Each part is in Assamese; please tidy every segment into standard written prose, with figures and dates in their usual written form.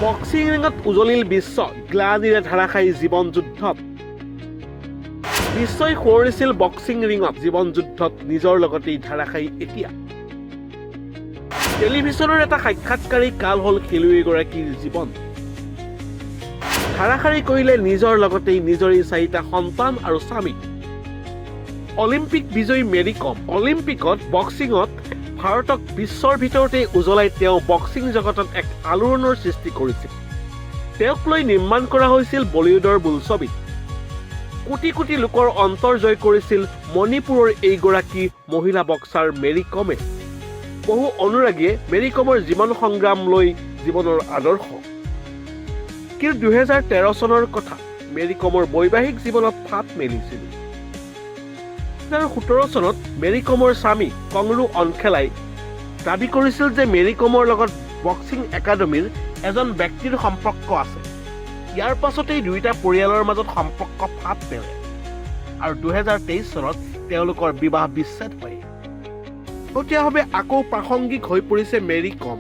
বক্সিং ৰিঙত উজলিল বিশ্ব গ্লানিৰে ধাৰাসায়ী জীৱন যুদ্ধত বিশ্বই সোঁৱৰিছিল বক্সিং ৰিঙত জীৱন যুদ্ধত নিজৰ লগতেই ধাৰাসায়ী এতিয়া টেলিভিছনৰ এটা সাক্ষাৎকাৰী কাল হ'ল খেলুৱৈগৰাকীৰ জীৱন ধাৰাসাৰী কৰিলে নিজৰ লগতেই নিজৰে চাৰিটা সন্তান আৰু স্বামী অলিম্পিক বিজয়ী মেৰী কম অলিম্পিকত বক্সিঙত ভাৰতক বিশ্বৰ ভিতৰতে উজ্বলাই তেওঁ বক্সিং জগতত এক আলোড়নৰ সৃষ্টি কৰিছিল তেওঁক লৈ নিৰ্মাণ কৰা হৈছিল বলিউডৰ বোলছবি কোটি কোটি লোকৰ অন্তৰ জয় কৰিছিল মণিপুৰৰ এইগৰাকী মহিলা বক্সাৰ মেৰী কমে বহু অনুৰাগীয়ে মেৰী কমৰ জীৱন সংগ্ৰাম লৈ জীৱনৰ আদৰ্শ কিন্তু 2013 চনৰ কথা মেৰী কমৰ বৈবাহিক জীৱনত ফাট মেলিছিল 2017 চনত মেৰী কমৰ স্বামী কংৰু অনখেলাই দাবী কৰিছিল যে মেৰী কমৰ লগত বক্সিং একাডেমীৰ এজন ব্যক্তিৰ সম্পৰ্ক আছে ইয়াৰ পাছতেই দুইটা পৰিয়ালৰ মাজত সম্পৰ্ক ফাট পেলে আৰু 2023 চনত তেওঁলোকৰ বিবাহ বিচ্ছেদ হয় শেহতীয়াভাৱে আকৌ প্ৰাসংগিক হৈ পৰিছে মেৰী কম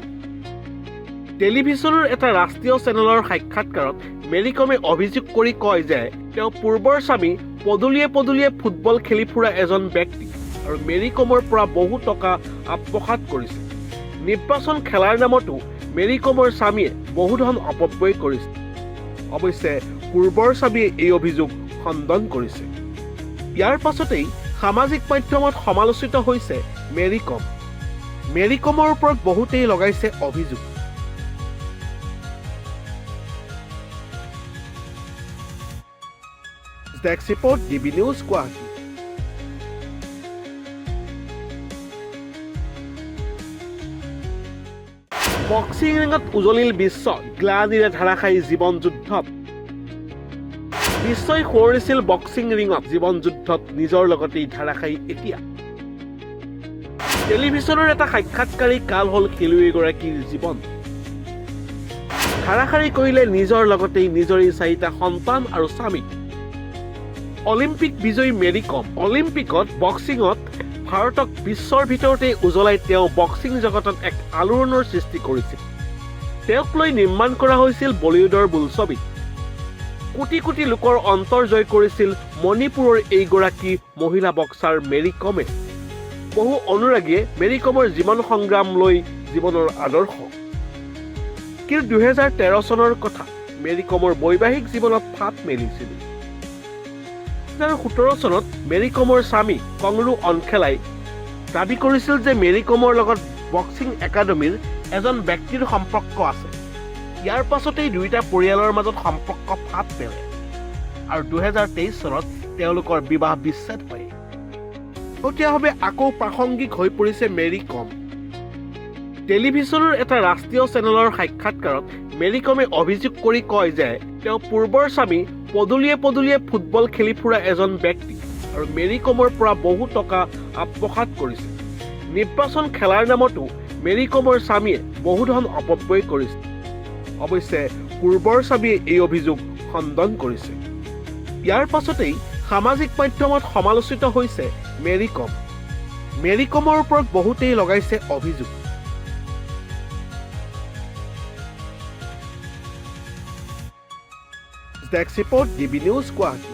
টেলিভিছনৰ এটা ৰাষ্ট্ৰীয় চেনেলৰ সাক্ষাৎকাৰত মেৰী কমে অভিযোগ কৰি কয় যে তেওঁ পূৰ্বৰ স্বামী পদূলিয়ে পদূলিয়ে ফুটবল খেলি ফুৰা এজন ব্যক্তি আৰু মেৰী কমৰ পৰা বহু টকা আত্মসাৎ কৰিছে নিৰ্বাচন খেলাৰ নামতো মেৰী কমৰ স্বামীয়ে বহু ধন অপব্যয় কৰিছে অৱশ্যে পূৰ্বৰ স্বামীয়ে এই অভিযোগ খণ্ডন কৰিছে ইয়াৰ পাছতেই সামাজিক মাধ্যমত সমালোচিত হৈছে মেৰী কমৰ ওপৰত বহুতেই লগাইছে অভিযোগ desk report DB news Guwahati boxing ৰিঙত উজলিল বিশ্ব গ্লানিৰে ধাৰাসায়ী জীৱন যুদ্ধত বিশ্বই সোঁৱৰিছিল বক্সিং ৰিঙত জীৱন যুদ্ধত নিজৰ লগতেই ধাৰাসায়ী এতিয়া টেলিভিছনৰ এটা সাক্ষাৎকাৰী কাল হ'ল খেলুৱৈগৰাকীৰ জীৱন ধাৰাসাৰী কৰিলে নিজৰ লগতেই নিজৰে চাৰিটা সন্তান আৰু স্বামী অলিম্পিক বিজয়ী মেৰী কম অলিম্পিকত বক্সিঙত ভাৰতক বিশ্বৰ ভিতৰতে উজ্বলাই তেওঁ বক্সিং জগতত এক আলোড়নৰ সৃষ্টি কৰিছিল তেওঁক লৈ নিৰ্মাণ কৰা হৈছিল বলিউডৰ বোলছবি কোটি কোটি লোকৰ অন্তৰ জয় কৰিছিল মণিপুৰৰ এইগৰাকী মহিলা বক্সাৰ মেৰী কমে বহু অনুৰাগীয়ে মেৰী কমৰ জীৱন সংগ্ৰাম লৈ জীৱনৰ আদৰ্শ কিন্তু 2013 চনৰ কথা মেৰী কমৰ বৈবাহিক জীৱনত ফাট মেলিছিল 2017 চনত মেৰী কমৰ স্বামী কংৰু অনখেলাই দাবী কৰিছিল যে মেৰী কমৰ লগত বক্সিং একাডেমীৰ এজন ব্যক্তিৰ সম্পৰ্ক আছে ইয়াৰ পাছতেই দুইটা পৰিয়ালৰ মাজত সম্পৰ্ক ফাট পেলে আৰু 2023 চনত তেওঁলোকৰ বিবাহ বিচ্ছেদ হয় শেহতীয়াভাৱে আকৌ প্ৰাসংগিক হৈ পৰিছে মেৰী কম টেলিভিছনৰ এটা ৰাষ্ট্ৰীয় চেনেলৰ সাক্ষাৎকাৰত মেৰী কমে অভিযোগ কৰি কয় যে তেওঁ পূৰ্বৰ স্বামী পদূলিয়ে পদূলিয়ে ফুটবল খেলি ফুৰা এজন ব্যক্তি আৰু মেৰী কমৰ পৰা বহু টকা আত্মসাৎ কৰিছে নিৰ্বাচন খেলাৰ নামতো মেৰী কমৰ স্বামীয়ে বহু ধন অপব্যয় কৰিছে অৱশ্যে পূৰ্বৰ স্বামীয়ে এই অভিযোগ খণ্ডন কৰিছে ইয়াৰ পাছতেই সামাজিক মাধ্যমত সমালোচিত হৈছে মেৰী কমৰ ওপৰত বহুতেই লগাইছে অভিযোগ desk report DB news Guwahati